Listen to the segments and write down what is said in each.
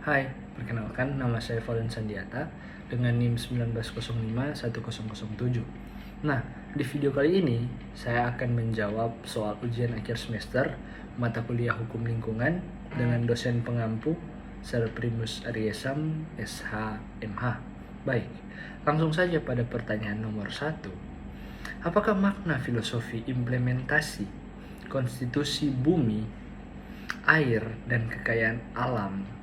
Hai, perkenalkan nama saya Valen Sandiata dengan NIM 19051007. Nah, di video kali ini saya akan menjawab soal ujian akhir semester mata kuliah Hukum Lingkungan dengan dosen pengampu Sir Primus Ariesam, SH, MH. Baik, langsung saja pada pertanyaan nomor 1. Apakah makna filosofi implementasi konstitusi bumi, air, dan kekayaan alam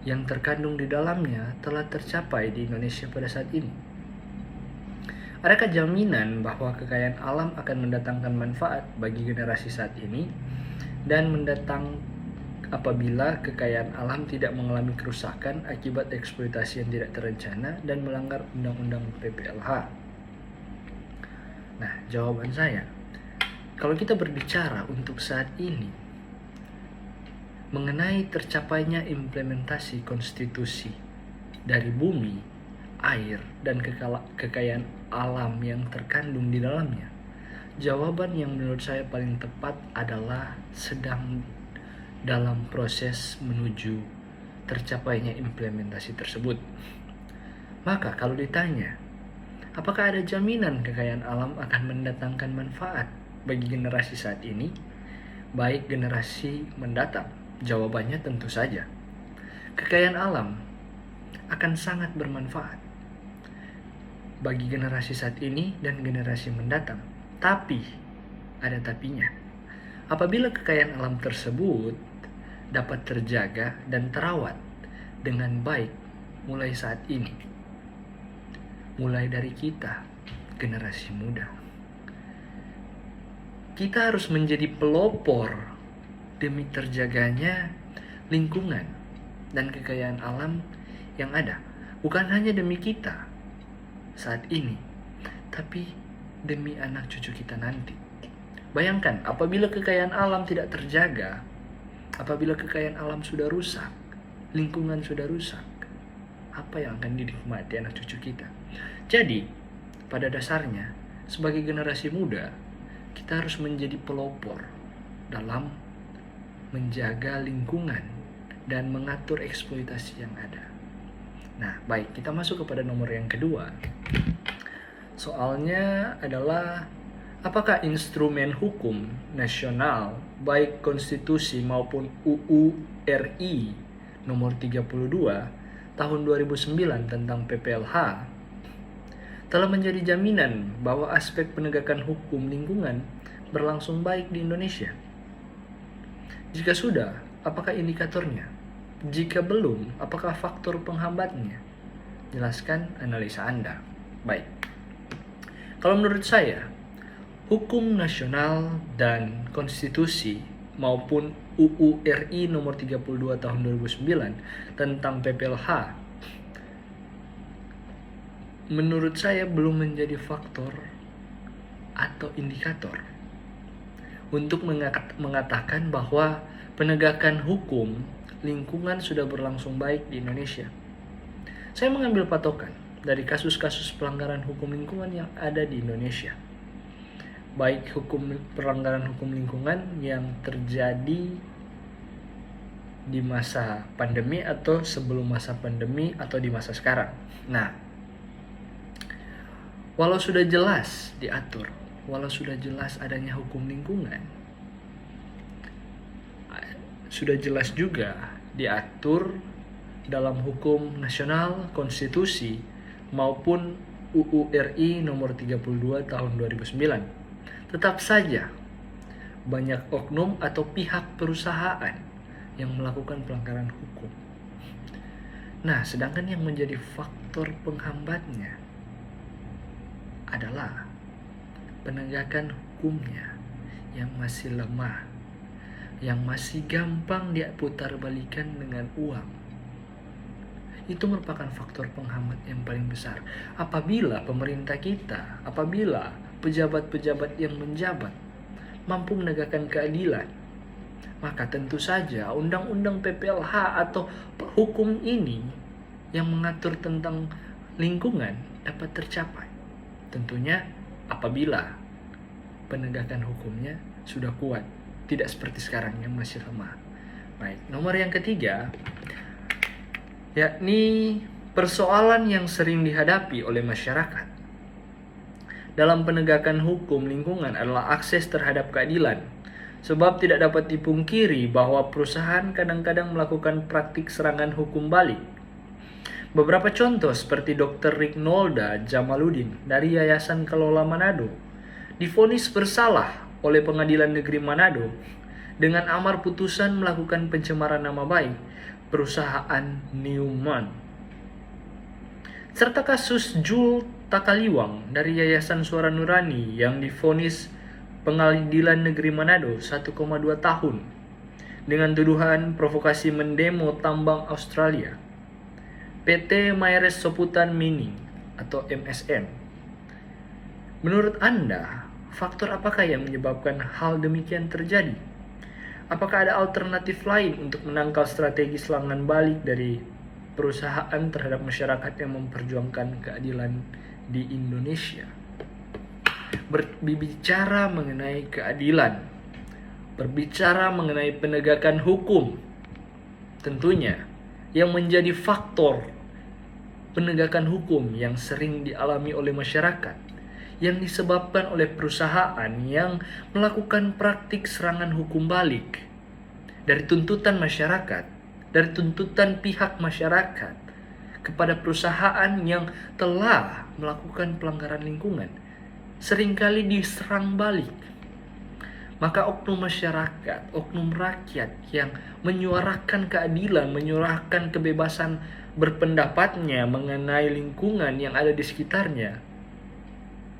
yang terkandung di dalamnya telah tercapai di Indonesia pada saat ini? Adakah jaminan bahwa kekayaan alam akan mendatangkan manfaat bagi generasi saat ini dan mendatang apabila kekayaan alam tidak mengalami kerusakan akibat eksploitasi yang tidak terencana dan melanggar Undang-Undang PPLH? Nah, jawaban saya, kalau kita berbicara untuk saat ini mengenai tercapainya implementasi konstitusi dari bumi, air, dan kekayaan alam yang terkandung di dalamnya, jawaban yang menurut saya paling tepat adalah sedang dalam proses menuju tercapainya implementasi tersebut. Maka kalau ditanya, apakah ada jaminan kekayaan alam akan mendatangkan manfaat bagi generasi saat ini, baik generasi mendatang? Jawabannya tentu saja. Kekayaan alam akan sangat bermanfaat bagi generasi saat ini dan generasi mendatang. Tapi, ada tapinya. Apabila kekayaan alam tersebut dapat terjaga dan terawat dengan baik mulai saat ini, mulai dari kita, generasi muda, kita harus menjadi pelopor demi terjaganya lingkungan dan kekayaan alam yang ada. Bukan hanya demi kita saat ini, tapi demi anak cucu kita nanti. Bayangkan, apabila kekayaan alam tidak terjaga, apabila kekayaan alam sudah rusak, lingkungan sudah rusak, apa yang akan dinikmati anak cucu kita? Jadi, pada dasarnya, sebagai generasi muda, kita harus menjadi pelopor dalam menjaga lingkungan dan mengatur eksploitasi yang ada. Nah, baik, kita masuk kepada nomor yang kedua. Soalnya adalah, apakah instrumen hukum nasional, baik konstitusi maupun UU RI nomor 32 tahun 2009 tentang PPLH telah menjadi jaminan bahwa aspek penegakan hukum lingkungan berlangsung baik di Indonesia? Jika sudah, apakah indikatornya? Jika belum, apakah faktor penghambatnya? Jelaskan analisa Anda. Baik. Kalau menurut saya, hukum nasional dan konstitusi maupun UU RI nomor 32 tahun 2009 tentang PPLH menurut saya belum menjadi faktor atau indikator untuk mengatakan bahwa penegakan hukum lingkungan sudah berlangsung baik di Indonesia. Saya mengambil patokan dari kasus-kasus pelanggaran hukum lingkungan yang ada di Indonesia, baik pelanggaran hukum lingkungan yang terjadi di masa pandemi atau sebelum masa pandemi atau di masa sekarang. Nah, walau sudah jelas diatur, walau sudah jelas adanya hukum lingkungan, sudah jelas juga diatur dalam hukum nasional, konstitusi, maupun UU RI nomor 32 tahun 2009. Tetap saja banyak oknum atau pihak perusahaan yang melakukan pelanggaran hukum. Nah, sedangkan yang menjadi faktor penghambatnya adalah penegakan hukumnya yang masih lemah, yang masih gampang diputar-balikan dengan uang. Itu merupakan faktor penghambat yang paling besar. Apabila pemerintah kita, apabila pejabat-pejabat yang menjabat mampu menegakkan keadilan, maka tentu saja undang-undang PPLH atau hukum ini yang mengatur tentang lingkungan dapat tercapai. Tentunya apabila penegakan hukumnya sudah kuat, tidak seperti sekarang yang masih lemah. Baik, nomor yang ketiga, yakni persoalan yang sering dihadapi oleh masyarakat dalam penegakan hukum lingkungan adalah akses terhadap keadilan. Sebab tidak dapat dipungkiri bahwa perusahaan kadang-kadang melakukan praktik serangan hukum balik. Beberapa contoh seperti Dr. Rignolda Jamaluddin dari Yayasan Kelola Manado divonis bersalah oleh Pengadilan Negeri Manado dengan amar putusan melakukan pencemaran nama baik perusahaan Newman. Serta kasus Jul Takaliwang dari Yayasan Suara Nurani yang divonis Pengadilan Negeri Manado 1,2 tahun dengan tuduhan provokasi mendemo tambang Australia. PT Maires Soputan Mining atau MSM. Menurut Anda, faktor apakah yang menyebabkan hal demikian terjadi? Apakah ada alternatif lain untuk menangkal strategi serangan balik dari perusahaan terhadap masyarakat yang memperjuangkan keadilan di Indonesia? Berbicara mengenai keadilan, berbicara mengenai penegakan hukum, tentunya yang menjadi faktor penegakan hukum yang sering dialami oleh masyarakat yang disebabkan oleh perusahaan yang melakukan praktik serangan hukum balik dari tuntutan masyarakat, dari tuntutan pihak masyarakat kepada perusahaan yang telah melakukan pelanggaran lingkungan seringkali diserang balik. Maka oknum masyarakat, oknum rakyat yang menyuarakan keadilan, menyuarakan kebebasan berpendapatnya mengenai lingkungan yang ada di sekitarnya,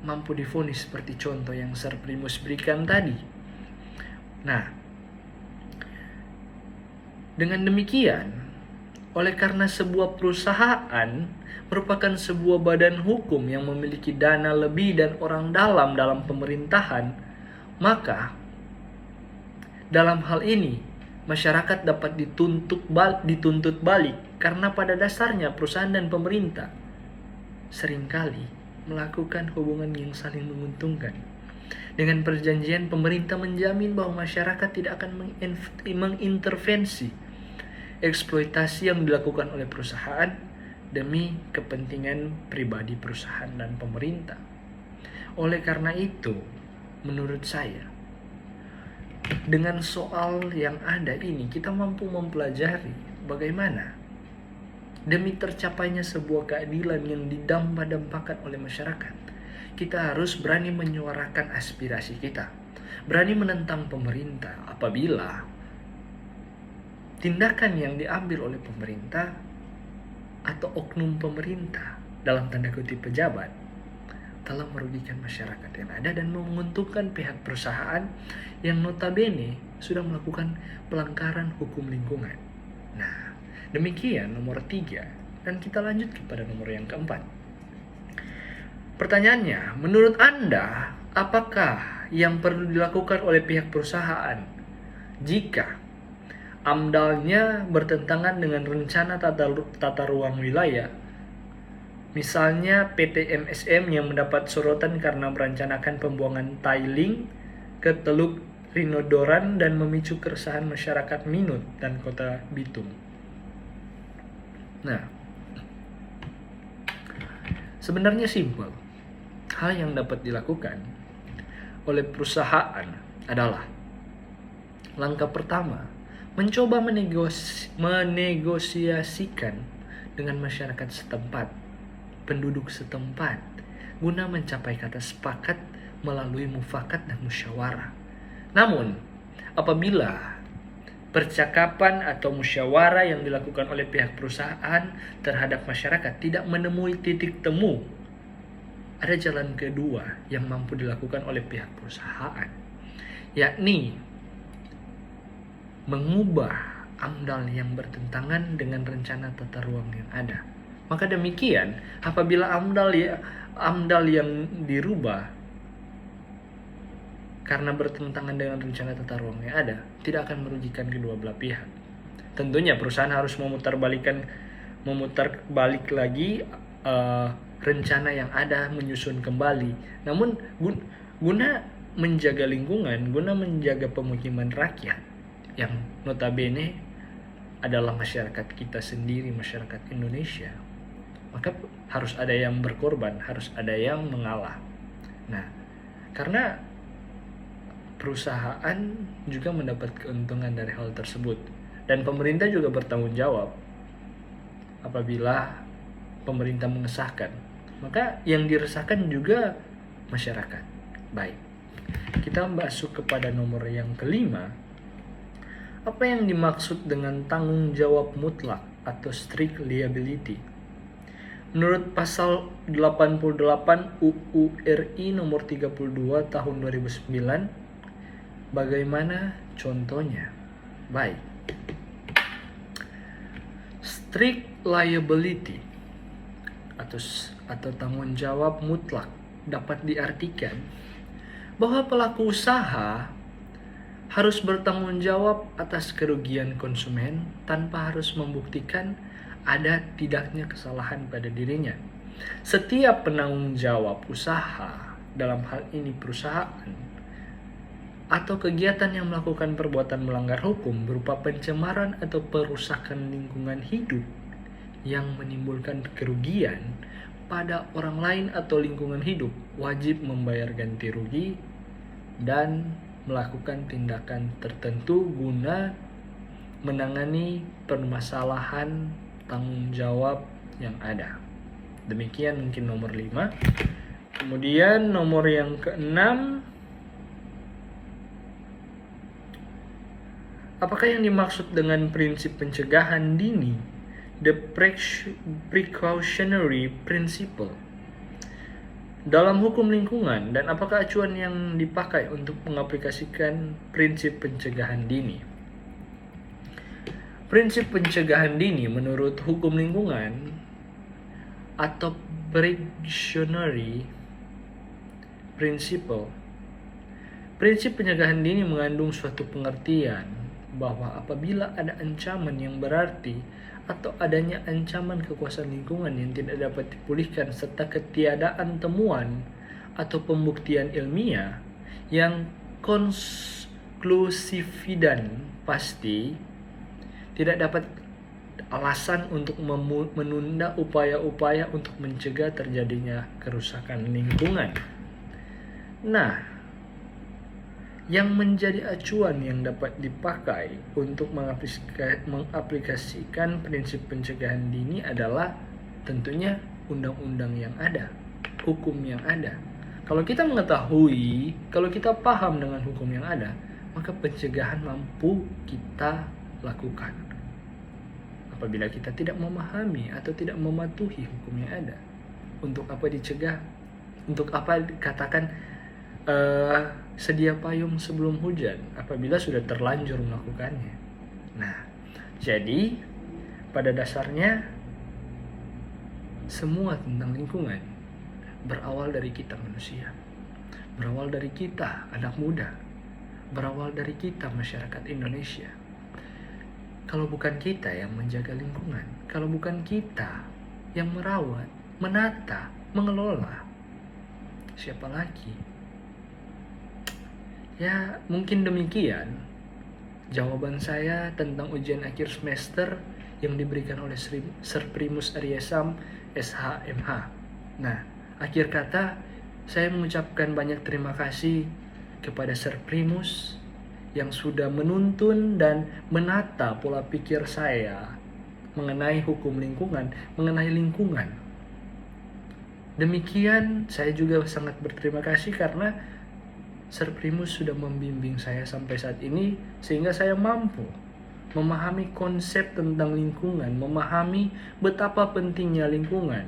mampu divonis seperti contoh yang Sir Primus berikan tadi. Nah, dengan demikian, oleh karena sebuah perusahaan merupakan sebuah badan hukum yang memiliki dana lebih dan orang dalam pemerintahan, maka dalam hal ini masyarakat dapat dituntut balik karena pada dasarnya perusahaan dan pemerintah seringkali melakukan hubungan yang saling menguntungkan. Dengan perjanjian, pemerintah menjamin bahwa masyarakat tidak akan mengintervensi eksploitasi yang dilakukan oleh perusahaan demi kepentingan pribadi perusahaan dan pemerintah. Oleh karena itu, menurut saya, dengan soal yang ada ini, kita mampu mempelajari bagaimana demi tercapainya sebuah keadilan yang didampak-dampakkan oleh masyarakat, kita harus berani menyuarakan aspirasi kita, berani menentang pemerintah apabila tindakan yang diambil oleh pemerintah atau oknum pemerintah dalam tanda kutip pejabat telah merugikan masyarakat yang ada dan menguntungkan pihak perusahaan yang notabene sudah melakukan pelanggaran hukum lingkungan. Nah, demikian nomor 3, dan kita lanjut kepada nomor yang keempat. Pertanyaannya, menurut Anda, apakah yang perlu dilakukan oleh pihak perusahaan jika AMDAL-nya bertentangan dengan rencana tata ruang wilayah? Misalnya PT MSM yang mendapat sorotan karena merencanakan pembuangan tiling ke Teluk Rinodoran dan memicu keresahan masyarakat Minut dan Kota Bitung. Nah, sebenarnya simpel. Hal yang dapat dilakukan oleh perusahaan adalah langkah pertama, mencoba menegosiasikan dengan masyarakat setempat, penduduk setempat, guna mencapai kata sepakat melalui mufakat dan musyawarah. Namun, apabila percakapan atau musyawarah yang dilakukan oleh pihak perusahaan terhadap masyarakat tidak menemui titik temu, ada jalan kedua yang mampu dilakukan oleh pihak perusahaan, yakni mengubah AMDAL yang bertentangan dengan rencana tata ruang yang ada. Maka demikian, apabila AMDAL yang dirubah karena bertentangan dengan rencana tata ruang yang ada, tidak akan merugikan kedua belah pihak. Tentunya perusahaan harus memutar balik lagi rencana yang ada, menyusun kembali. Namun guna menjaga lingkungan, guna menjaga pemukiman rakyat yang notabene adalah masyarakat kita sendiri, masyarakat Indonesia, maka harus ada yang berkorban, harus ada yang mengalah. Nah, karena perusahaan juga mendapat keuntungan dari hal tersebut, dan pemerintah juga bertanggung jawab apabila pemerintah mengesahkan, maka yang diresahkan juga masyarakat. Baik, kita masuk kepada nomor yang kelima. Apa yang dimaksud dengan tanggung jawab mutlak atau strict liability? Menurut pasal 88 UU RI nomor 32 tahun 2009, bagaimana contohnya? Baik. Strict liability atau tanggung jawab mutlak dapat diartikan bahwa pelaku usaha harus bertanggung jawab atas kerugian konsumen tanpa harus membuktikan ada tidaknya kesalahan pada dirinya. Setiap penanggung jawab usaha, dalam hal ini perusahaan, atau kegiatan yang melakukan perbuatan melanggar hukum berupa pencemaran atau perusakan lingkungan hidup yang menimbulkan kerugian pada orang lain atau lingkungan hidup, wajib membayar ganti rugi dan melakukan tindakan tertentu guna menangani permasalahan tanggung jawab yang ada. Demikian mungkin nomor 5. Kemudian nomor yang ke-6, apakah yang dimaksud dengan prinsip pencegahan dini, the precautionary principle, dalam hukum lingkungan, dan apakah acuan yang dipakai untuk mengaplikasikan prinsip pencegahan dini? Prinsip pencegahan dini menurut hukum lingkungan atau precautionary principle. Prinsip pencegahan dini mengandung suatu pengertian bahwa apabila ada ancaman yang berarti atau adanya ancaman kekuasaan lingkungan yang tidak dapat dipulihkan serta ketiadaan temuan atau pembuktian ilmiah yang konklusif dan pasti, tidak dapat alasan untuk menunda upaya-upaya untuk mencegah terjadinya kerusakan lingkungan. Nah, yang menjadi acuan yang dapat dipakai untuk mengaplikasikan prinsip pencegahan dini adalah tentunya undang-undang yang ada, hukum yang ada. Kalau kita mengetahui, kalau kita paham dengan hukum yang ada, maka pencegahan mampu kita lakukan. Apabila kita tidak memahami atau tidak mematuhi hukum yang ada, untuk apa dicegah? Untuk apa dikatakan sedia payung sebelum hujan apabila sudah terlanjur melakukannya? Nah, jadi pada dasarnya semua tentang lingkungan berawal dari kita manusia, berawal dari kita anak muda, berawal dari kita masyarakat Indonesia. Kalau bukan kita yang menjaga lingkungan, kalau bukan kita yang merawat, menata, mengelola, siapa lagi? Ya, mungkin demikian jawaban saya tentang ujian akhir semester yang diberikan oleh Sir Primus Aryasam, SHMH. Nah, akhir kata saya mengucapkan banyak terima kasih kepada Sir Primus yang sudah menuntun dan menata pola pikir saya mengenai hukum lingkungan, mengenai lingkungan. Demikian, saya juga sangat berterima kasih karena Sir Primus sudah membimbing saya sampai saat ini sehingga saya mampu memahami konsep tentang lingkungan, memahami betapa pentingnya lingkungan,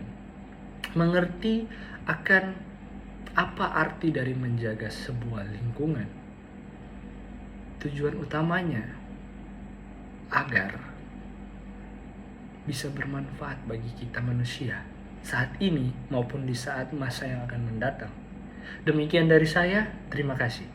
mengerti akan apa arti dari menjaga sebuah lingkungan. Tujuan utamanya agar bisa bermanfaat bagi kita manusia saat ini maupun di saat masa yang akan mendatang. Demikian dari saya, terima kasih.